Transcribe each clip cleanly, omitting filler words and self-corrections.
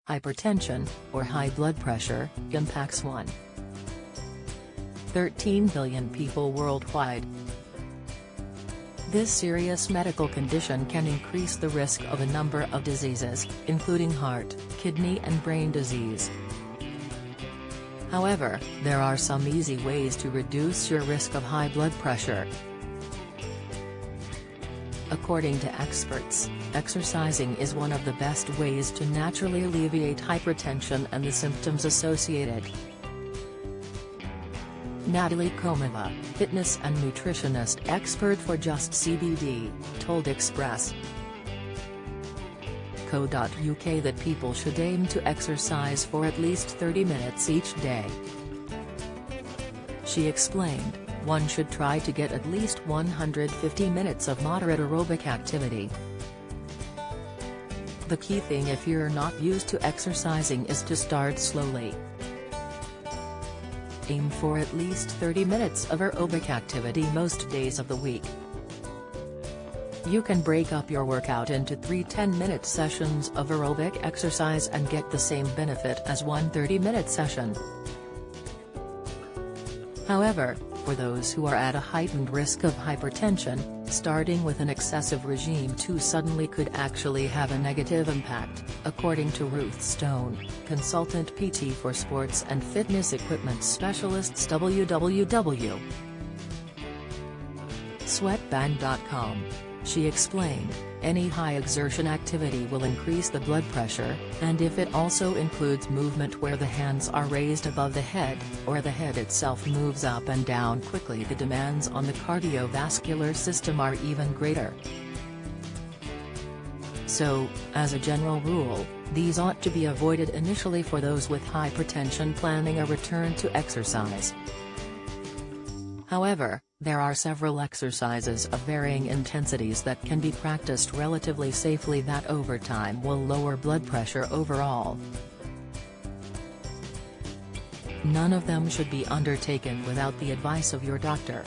hypertension, or high blood pressure, impacts 1.13 billion people worldwide. This serious medical condition can increase the risk of a number of diseases, including heart, kidney and brain disease. However, there are some easy ways to reduce your risk of high blood pressure. According to experts, exercising is one of the best ways to naturally alleviate hypertension and the symptoms associated. Natalie Komova, fitness and nutritionist expert for Just CBD, told Express.co.uk that people should aim to exercise for at least 30 minutes each day. She explained, one should try to get at least 150 minutes of moderate aerobic activity. The key thing if you're not used to exercising is to start slowly. Aim for at least 30 minutes of aerobic activity most days of the week. You can break up your workout into 3 10-minute sessions of aerobic exercise and get the same benefit as one 30-minute session. However, for those who are at a heightened risk of hypertension, starting with an excessive regime too suddenly could actually have a negative impact, according to Ruth Stone, consultant PT for sports and fitness equipment specialists www.sweatband.com. She explained, any high exertion activity will increase the blood pressure, and if it also includes movement where the hands are raised above the head, or the head itself moves up and down quickly, the demands on the cardiovascular system are even greater. So, as a general rule, these ought to be avoided initially for those with hypertension planning a return to exercise. However, there are several exercises of varying intensities that can be practiced relatively safely that over time will lower blood pressure overall. None of them should be undertaken without the advice of your doctor.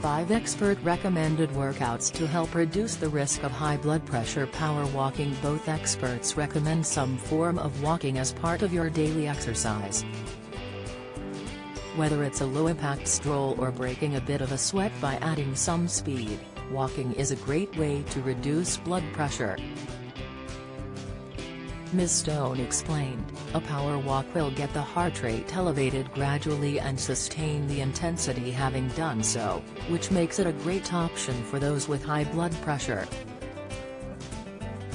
5 expert recommended workouts to help reduce the risk of high blood pressure. Power walking. Both experts recommend some form of walking as part of your daily exercise. Whether it's a low-impact stroll or breaking a bit of a sweat by adding some speed, walking is a great way to reduce blood pressure. Ms. Stone explained, a power walk will get the heart rate elevated gradually and sustain the intensity having done so, which makes it a great option for those with high blood pressure.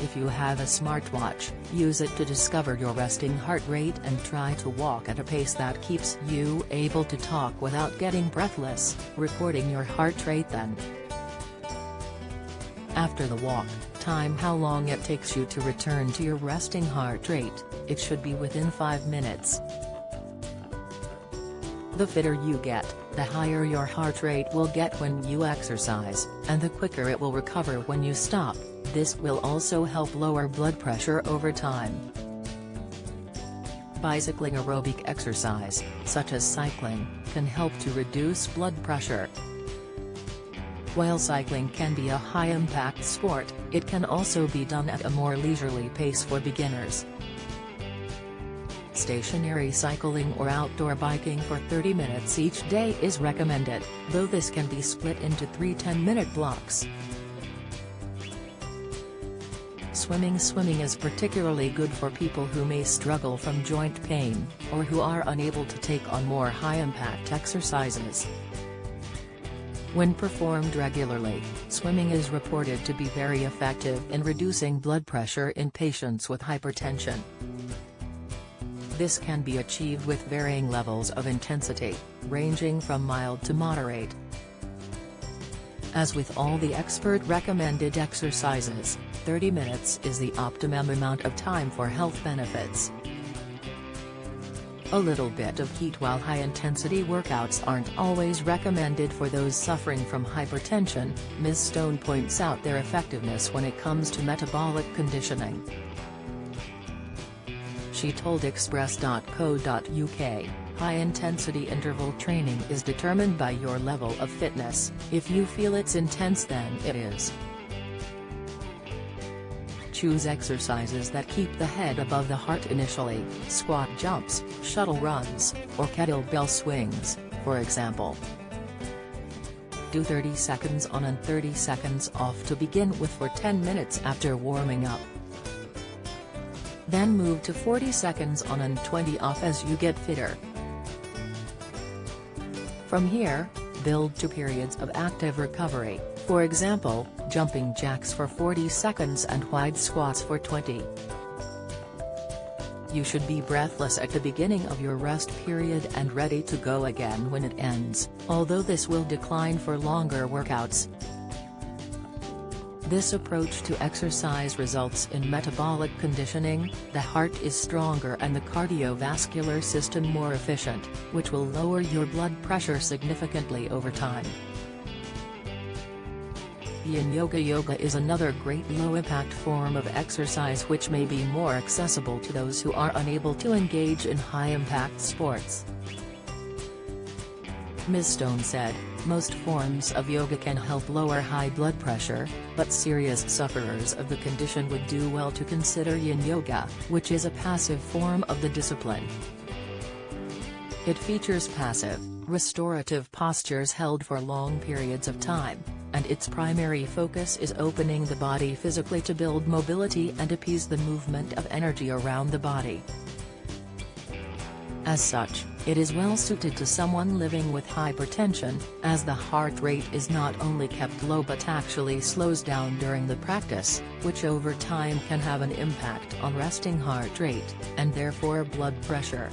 If you have a smartwatch, use it to discover your resting heart rate and try to walk at a pace that keeps you able to talk without getting breathless, recording your heart rate then. After the walk, time how long it takes you to return to your resting heart rate. It should be within 5 minutes. The fitter you get, the higher your heart rate will get when you exercise, and the quicker it will recover when you stop. This will also help lower blood pressure over time. Bicycling. Aerobic exercise, such as cycling, can help to reduce blood pressure. While cycling can be a high-impact sport, it can also be done at a more leisurely pace for beginners. Stationary cycling or outdoor biking for 30 minutes each day is recommended, though this can be split into 3 10-minute blocks. Swimming. Swimming is particularly good for people who may struggle from joint pain, or who are unable to take on more high-impact exercises. When performed regularly, swimming is reported to be very effective in reducing blood pressure in patients with hypertension. This can be achieved with varying levels of intensity, ranging from mild to moderate. As with all the expert-recommended exercises, 30 minutes is the optimum amount of time for health benefits. A little bit of heat. While high-intensity workouts aren't always recommended for those suffering from hypertension, Ms. Stone points out their effectiveness when it comes to metabolic conditioning. She told Express.co.uk, high-intensity interval training is determined by your level of fitness. If you feel it's intense, then it is. choose exercises that keep the head above the heart initially, squat jumps, shuttle runs, or kettlebell swings, for example. Do 30 seconds on and 30 seconds off to begin with for 10 minutes after warming up. Then move to 40 seconds on and 20 off as you get fitter. From here, build to periods of active recovery, for example, jumping jacks for 40 seconds and wide squats for 20. You should be breathless at the beginning of your rest period and ready to go again when it ends, although this will decline for longer workouts. This approach to exercise results in metabolic conditioning, the heart is stronger and the cardiovascular system more efficient, which will lower your blood pressure significantly over time. Yin Yoga. Yoga is another great low-impact form of exercise which may be more accessible to those who are unable to engage in high-impact sports. Ms. Stone said, most forms of yoga can help lower high blood pressure, but serious sufferers of the condition would do well to consider Yin Yoga, which is a passive form of the discipline. It features passive, restorative postures held for long periods of time, and its primary focus is opening the body physically to build mobility and appease the movement of energy around the body. As such, it is well suited to someone living with hypertension, as the heart rate is not only kept low but actually slows down during the practice, which over time can have an impact on resting heart rate, and therefore blood pressure.